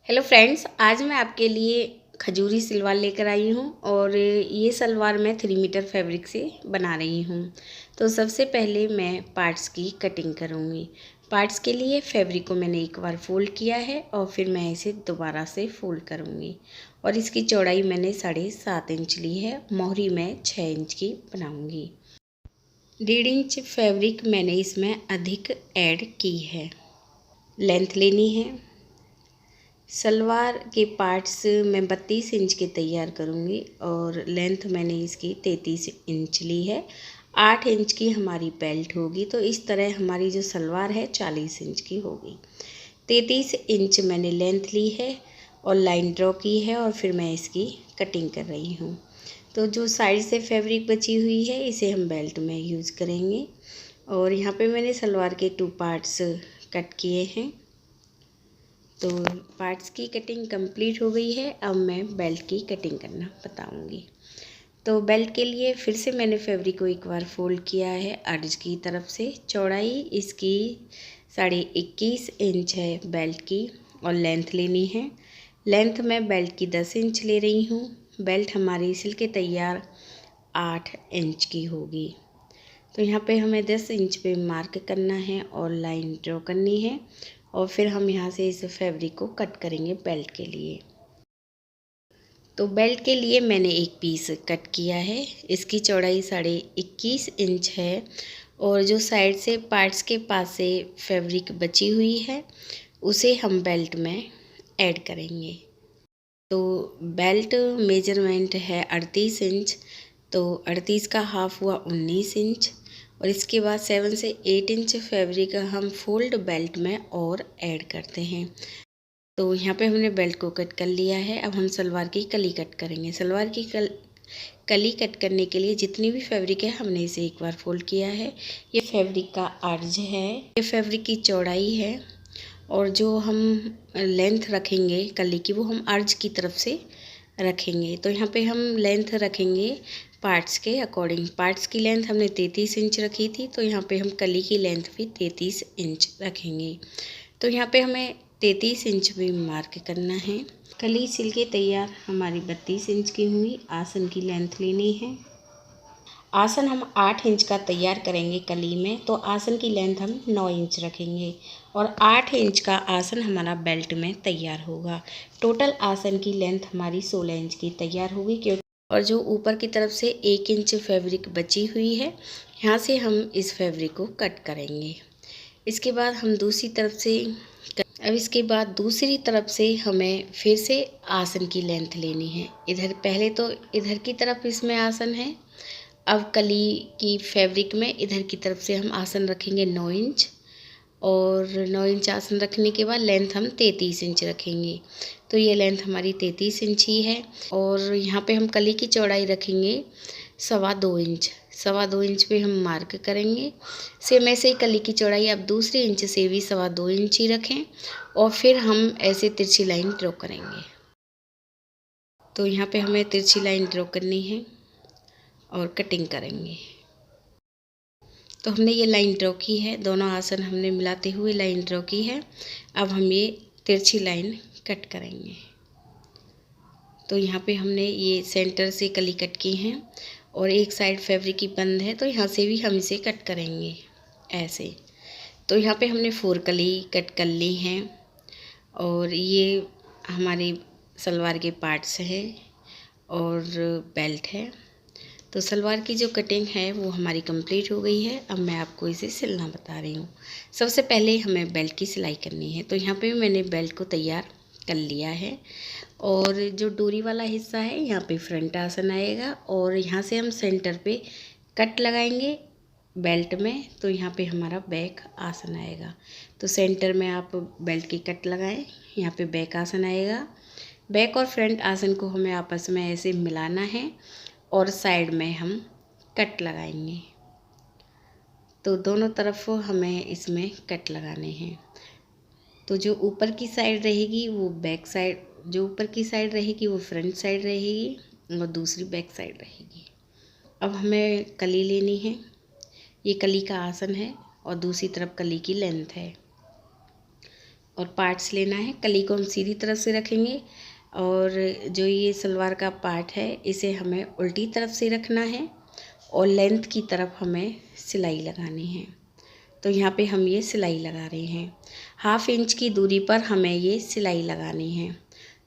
Hello friends, आज मैं आपके लिए खजूरी सलवार लेकर आई हूँ और ये सलवार मैं 3 मीटर फैब्रिक से बना रही हूँ। तो सबसे पहले मैं पार्ट्स की कटिंग करूँगी। पार्ट्स के लिए फैब्रिक को मैंने एक बार फोल्ड किया है और फिर मैं इसे दोबारा से फोल्ड करूँगी। और इसकी चौड़ाई मैंने 7.5 इंच ली है। मोहरी मैं 6 इंच की बनाऊँगी। 1.5 इंच फैब्रिक मैंने इसमें अधिक ऐड की है। लेंथ लेनी है। सलवार के पार्ट्स मैं 32 इंच के तैयार करूँगी और लेंथ मैंने इसकी 33 इंच ली है। 8 इंच की हमारी बेल्ट होगी, तो इस तरह हमारी जो सलवार है 40 इंच की होगी। 33 इंच मैंने लेंथ ली है और लाइन ड्रॉ की है और फिर मैं इसकी कटिंग कर रही हूँ। तो जो साइड से फैब्रिक बची हुई है इसे हम बेल्ट में यूज़ करेंगे। और यहाँ पे मैंने सलवार के 2 पार्ट्स कट किए हैं। तो पार्ट्स की कटिंग कंप्लीट हो गई है। अब मैं बेल्ट की कटिंग करना बताऊंगी। तो बेल्ट के लिए फिर से मैंने फैब्रिक को एक बार फोल्ड किया है अर्ज की तरफ से। चौड़ाई इसकी 21.5 इंच है बेल्ट की और लेंथ लेनी है। लेंथ मैं बेल्ट की 10 इंच ले रही हूँ। बेल्ट हमारी सिल के तैयार 8 इंच की होगी। तो यहाँ पे हमें 10 इंच पे मार्क करना है और लाइन ड्रॉ करनी है और फिर हम यहाँ से इस फैब्रिक को कट करेंगे बेल्ट के लिए। तो बेल्ट के लिए मैंने एक पीस कट किया है। इसकी चौड़ाई 21.5 इंच है और जो साइड से पार्ट्स के पास से फैब्रिक बची हुई है उसे हम बेल्ट में ऐड करेंगे। तो बेल्ट मेजरमेंट है 38 इंच, तो 38 का हाफ हुआ 19 इंच और इसके बाद 7 से 8 इंच फैब्रिक हम फोल्ड बेल्ट में और ऐड करते हैं। तो यहाँ पे हमने बेल्ट को कट कर लिया है। अब हम सलवार की कली कट करेंगे। सलवार की कली कट करने के लिए जितनी भी फैब्रिक है हमने इसे एक बार फोल्ड किया है। ये फैब्रिक का अर्ज है, ये फैब्रिक की चौड़ाई है और जो हम लेंथ रखेंगे कली की वो हम अर्ज की तरफ से रखेंगे। तो यहाँ पे हम लेंथ रखेंगे पार्ट्स के अकॉर्डिंग। पार्ट्स की लेंथ हमने 33 इंच रखी थी, तो यहाँ पे हम कली की लेंथ भी 33 इंच रखेंगे। तो यहाँ पे हमें 33 इंच भी मार्क करना है। कली सिल के तैयार हमारी 32 इंच की हुई। आसन की लेंथ लेनी है। आसन हम 8 इंच का तैयार करेंगे कली में, तो आसन की लेंथ हम 9 इंच रखेंगे और 8 इंच का आसन हमारा बेल्ट में तैयार होगा। टोटल आसन की लेंथ हमारी 16 इंच की तैयार होगी। क्योंकि और जो ऊपर की तरफ से 1 इंच फैब्रिक बची हुई है, यहाँ से हम इस फैब्रिक को कट करेंगे। इसके बाद हम दूसरी तरफ से इसके बाद दूसरी तरफ से हमें फिर से आसन की लेंथ लेनी है। इधर पहले तो इधर की तरफ इसमें आसन है। अब कली की फैब्रिक में इधर की तरफ से हम आसन रखेंगे 9 इंच और 9 इंच आसन रखने के बाद लेंथ हम 33 इंच रखेंगे। तो ये लेंथ हमारी 33 इंच ही है और यहाँ पे हम कली की चौड़ाई रखेंगे 2.25 इंच। 2.25 इंच पे हम मार्क करेंगे। सेम ऐसे ही कली की चौड़ाई आप दूसरे इंच से भी 2.25 इंच ही रखें और फिर हम ऐसे तिरछी लाइन ड्रॉ करेंगे। तो यहाँ पे हमें तिरछी लाइन ड्रॉ करनी है और कटिंग करेंगे। तो हमने ये लाइन ड्रॉ की है, दोनों आसन हमने मिलाते हुए लाइन ड्रॉ की है। अब हम ये तिरछी लाइन कट करेंगे। तो यहाँ पे हमने ये सेंटर से कली कट की हैं और एक साइड फैब्रिक की बंद है, तो यहाँ से भी हम इसे कट करेंगे ऐसे। तो यहाँ पे हमने 4 कली कट कर ली हैं और ये हमारे सलवार के पार्ट्स हैं और बेल्ट है। तो सलवार की जो कटिंग है वो हमारी कंप्लीट हो गई है। अब मैं आपको इसे सिलना बता रही हूँ। सबसे पहले हमें बेल्ट की सिलाई करनी है। तो यहाँ पे मैंने बेल्ट को तैयार कर लिया है और जो डोरी वाला हिस्सा है यहाँ पे फ्रंट आसन आएगा और यहाँ से हम सेंटर पे कट लगाएंगे बेल्ट में, तो यहाँ पे हमारा बैक आसन आएगा। तो सेंटर में आप बेल्ट की कट लगाएं, यहाँ पे बैक आसन आएगा। बैक और फ्रंट आसन को हमें आपस में ऐसे मिलाना है और साइड में हम कट लगाएंगे। तो दोनों तरफ हमें इसमें कट लगाने हैं। तो जो ऊपर की साइड रहेगी वो बैक साइड, जो ऊपर की साइड रहेगी वो फ्रंट साइड रहेगी और दूसरी बैक साइड रहेगी। अब हमें कली लेनी है। ये कली का आसन है और दूसरी तरफ कली की लेंथ है। और पार्ट्स लेना है। कली को हम सीधी तरफ से रखेंगे और जो ये सलवार का पार्ट है इसे हमें उल्टी तरफ से रखना है और लेंथ की तरफ हमें सिलाई लगानी है। तो यहाँ पे हम ये सिलाई लगा रहे हैं। 1/2 इंच की दूरी पर हमें ये सिलाई लगानी है।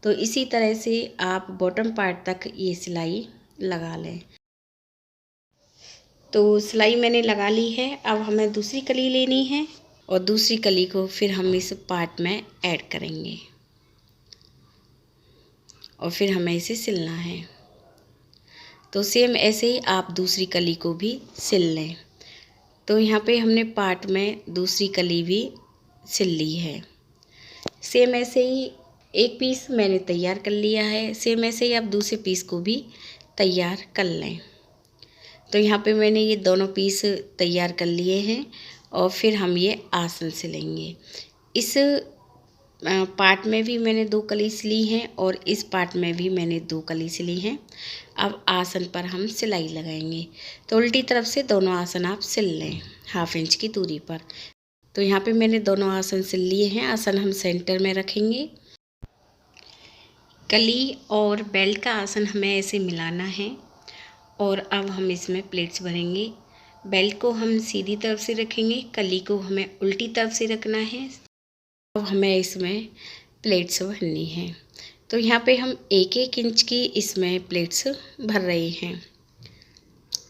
तो इसी तरह से आप बॉटम पार्ट तक ये सिलाई लगा लें। तो सिलाई मैंने लगा ली है। अब हमें दूसरी कली लेनी है और दूसरी कली को फिर हम इस पार्ट में ऐड करेंगे और फिर हमें इसे सिलना है। तो सेम ऐसे ही आप दूसरी कली को भी सिल लें। तो यहाँ पे हमने पार्ट में दूसरी कली भी सिल ली है। सेम ऐसे ही एक पीस मैंने तैयार कर लिया है। सेम ऐसे ही आप दूसरे पीस को भी तैयार कर लें। तो यहाँ पे मैंने ये दोनों पीस तैयार कर लिए हैं और फिर हम ये आसन सिलेंगे। इस पार्ट में भी मैंने 2 कली सिली हैं और इस पार्ट में भी मैंने 2 कली सिली हैं। अब आसन पर हम सिलाई लगाएंगे। तो उल्टी तरफ से दोनों आसन आप सिल लें 1/2 इंच की दूरी पर। तो यहाँ पे मैंने दोनों आसन सिल लिए हैं। आसन हम सेंटर में रखेंगे। कली और बेल्ट का आसन हमें ऐसे मिलाना है और अब हम इसमें प्लेट्स भरेंगे। बेल्ट को हम सीधी तरफ से रखेंगे, कली को हमें उल्टी तरफ से रखना है। अब हमें इसमें प्लेट्स भरनी है। तो यहाँ पे हम 1-1 इंच की इसमें प्लेट्स भर रहे हैं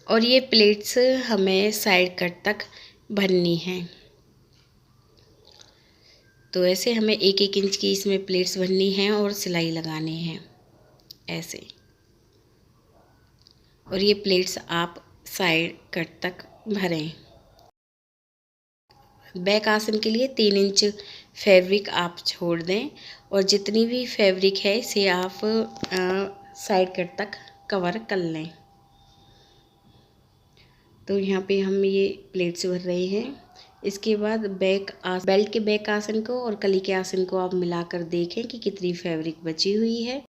और ये प्लेट्स हमें साइड कट तक भरनी है। तो ऐसे हमें 1-1 इंच की इसमें प्लेट्स भरनी है और सिलाई लगानी है ऐसे। और ये प्लेट्स आप साइड कट तक भरें। बैक आसन के लिए 3 इंच फैब्रिक आप छोड़ दें और जितनी भी फैब्रिक है इसे आप साइड कट तक कवर कर लें। तो यहाँ पे हम ये प्लेट्स भर रहे हैं। इसके बाद बेल्ट के बैक आसन को और कली के आसन को आप मिलाकर देखें कि कितनी फैब्रिक बची हुई है।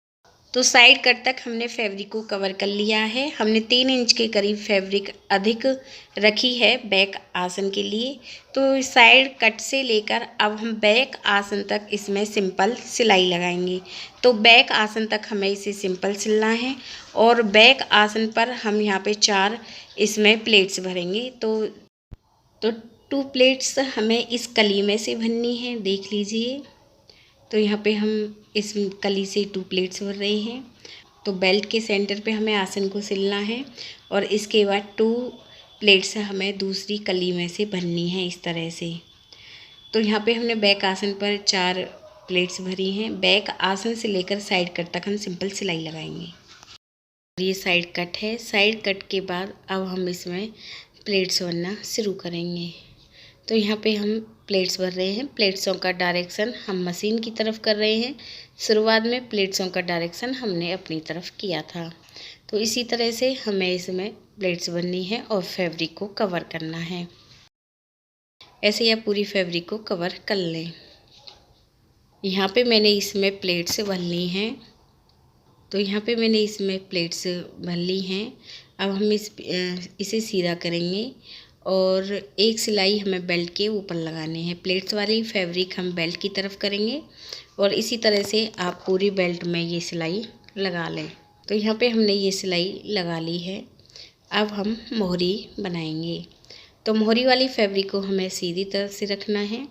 तो साइड कट तक हमने फैब्रिक को कवर कर लिया है। हमने 3 इंच के करीब फैब्रिक अधिक रखी है बैक आसन के लिए। तो साइड कट से लेकर अब हम बैक आसन तक इसमें सिंपल सिलाई लगाएंगे। तो बैक आसन तक हमें इसे सिंपल सिलना है और बैक आसन पर हम यहाँ पे 4 इसमें प्लेट्स भरेंगे। तो 2 प्लेट्स हमें इस कली में से भरनी है, देख लीजिए। तो यहाँ पे हम इस कली से 2 प्लेट्स भर रहे हैं। तो बेल्ट के सेंटर पे हमें आसन को सिलना है और इसके बाद 2 प्लेट्स हमें दूसरी कली में से भरनी है इस तरह से। तो यहाँ पे हमने बैक आसन पर 4 प्लेट्स भरी हैं। बैक आसन से लेकर साइड कट तक हम सिंपल सिलाई लगाएंगे। ये साइड कट है। साइड कट के बाद अब हम इसमें प्लेट्स भरना शुरू करेंगे। तो यहाँ पे हम प्लेट्स भर रहे हैं। प्लेट्सों का डायरेक्शन हम मशीन की तरफ कर रहे हैं। शुरुआत में प्लेट्सों का डायरेक्शन हमने अपनी तरफ किया था। तो इसी तरह से हमें इसमें प्लेट्स भरनी है और फैब्रिक को कवर करना है। ऐसे ही आप पूरी फैब्रिक को कवर कर लें। यहाँ पे मैंने इसमें प्लेट्स भर ली हैं। तो यहाँ पे मैंने इसमें प्लेट्स भर ली हैं। अब हम इसे सीधा करेंगे और एक सिलाई हमें बेल्ट के ऊपर लगानी है। प्लेट्स वाली फैब्रिक हम बेल्ट की तरफ करेंगे और इसी तरह से आप पूरी बेल्ट में ये सिलाई लगा लें। तो यहाँ पे हमने ये सिलाई लगा ली है। अब हम मोहरी बनाएंगे। तो मोहरी वाली फैब्रिक को हमें सीधी तरफ से रखना है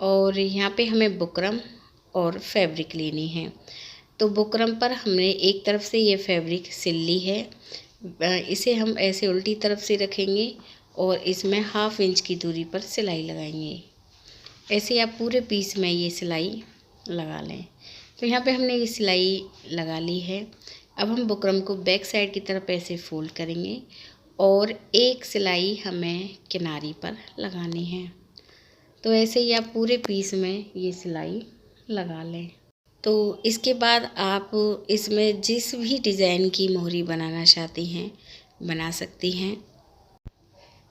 और यहाँ पे हमें बुकरम और फैब्रिक लेनी है। तो बुकरम पर हमने एक तरफ से ये फैब्रिक सिल ली है। इसे हम ऐसे उल्टी तरफ से रखेंगे और इसमें 1/2 इंच की दूरी पर सिलाई लगाएंगे। ऐसे आप पूरे पीस में ये सिलाई लगा लें। तो यहाँ पे हमने ये सिलाई लगा ली है। अब हम बुकरम को बैक साइड की तरफ ऐसे फोल्ड करेंगे और एक सिलाई हमें किनारी पर लगानी है। तो ऐसे ही आप पूरे पीस में ये सिलाई लगा लें। तो इसके बाद आप इसमें जिस भी डिज़ाइन की मोहरी बनाना चाहती हैं बना सकती हैं।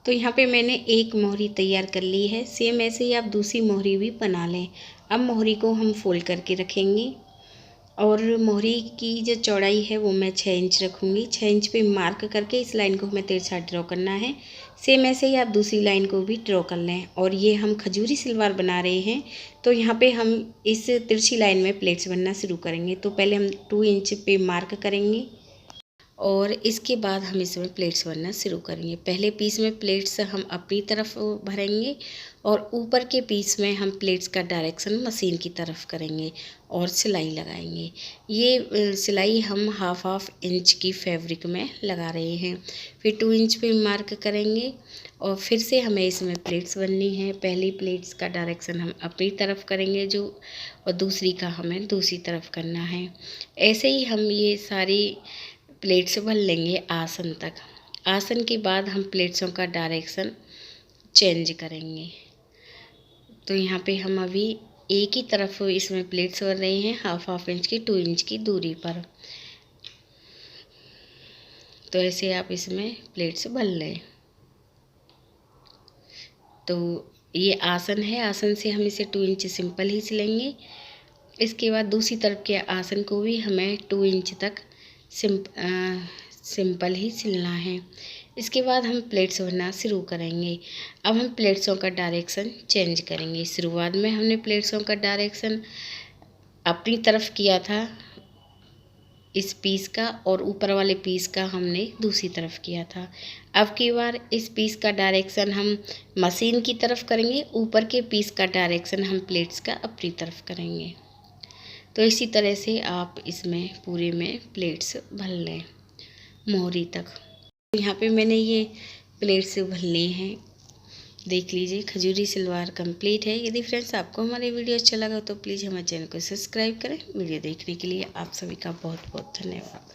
तो यहाँ पे मैंने एक मोहरी तैयार कर ली है। सेम ऐसे ही आप दूसरी मोहरी भी बना लें। अब मोहरी को हम फोल्ड करके रखेंगे और मोहरी की जो चौड़ाई है वो मैं 6 इंच रखूँगी। 6 इंच पे मार्क करके इस लाइन को हमें तिरछा ड्रॉ करना है। सेम ऐसे ही आप दूसरी लाइन को भी ड्रॉ कर लें। और ये हम खजूरी सलवार बना रहे हैं, तो यहाँ पे हम इस तिरछी लाइन में प्लेट्स बनना शुरू करेंगे। तो पहले हम 2 इंच पे मार्क करेंगे और इसके बाद हम इसमें प्लेट्स बनना शुरू करेंगे। पहले पीस में प्लेट्स हम अपनी तरफ भरेंगे और ऊपर के पीस में हम प्लेट्स का डायरेक्शन मशीन की तरफ करेंगे और सिलाई लगाएंगे। ये सिलाई हम हाफ इंच की फैब्रिक में लगा रहे हैं। फिर 2 इंच पे मार्क करेंगे और फिर से हमें इसमें प्लेट्स बननी है। पहली प्लेट्स का डायरेक्शन हम अपनी तरफ करेंगे जो, और दूसरी का हमें दूसरी तरफ करना है। ऐसे ही हम ये सारी प्लेट्स भर लेंगे आसन तक। आसन के बाद हम प्लेट्सों का डायरेक्शन चेंज करेंगे। तो यहाँ पे हम अभी एक ही तरफ इसमें प्लेट्स भर रहे हैं, हाफ इंच की 2 इंच की दूरी पर। तो ऐसे आप इसमें प्लेट्स भर लें। तो ये आसन है, आसन से हम इसे 2 इंच सिंपल ही सिलेंगे। इसके बाद दूसरी तरफ के आसन को भी हमें 2 इंच तक सिंपल ही सिलना है। इसके बाद हम प्लेट्स भरना शुरू करेंगे। अब हम प्लेट्सों का डायरेक्शन चेंज करेंगे। शुरुआत में हमने प्लेट्सों का डायरेक्शन अपनी तरफ किया था इस पीस का, और ऊपर वाले पीस का हमने दूसरी तरफ किया था। अब की बार इस पीस का डायरेक्शन हम मशीन की तरफ करेंगे, ऊपर के पीस का डायरेक्शन हम प्लेट्स का अपनी तरफ करेंगे। तो इसी तरह से आप इसमें पूरे में प्लेट्स भर लें मोहरी तक। यहाँ पे मैंने ये प्लेट्स भर ली हैं। देख लीजिए, खजूरी सलवार कंप्लीट है। यदि फ्रेंड्स आपको हमारे वीडियो अच्छा लगा तो प्लीज़ हमारे चैनल को सब्सक्राइब करें। वीडियो देखने के लिए आप सभी का बहुत बहुत धन्यवाद।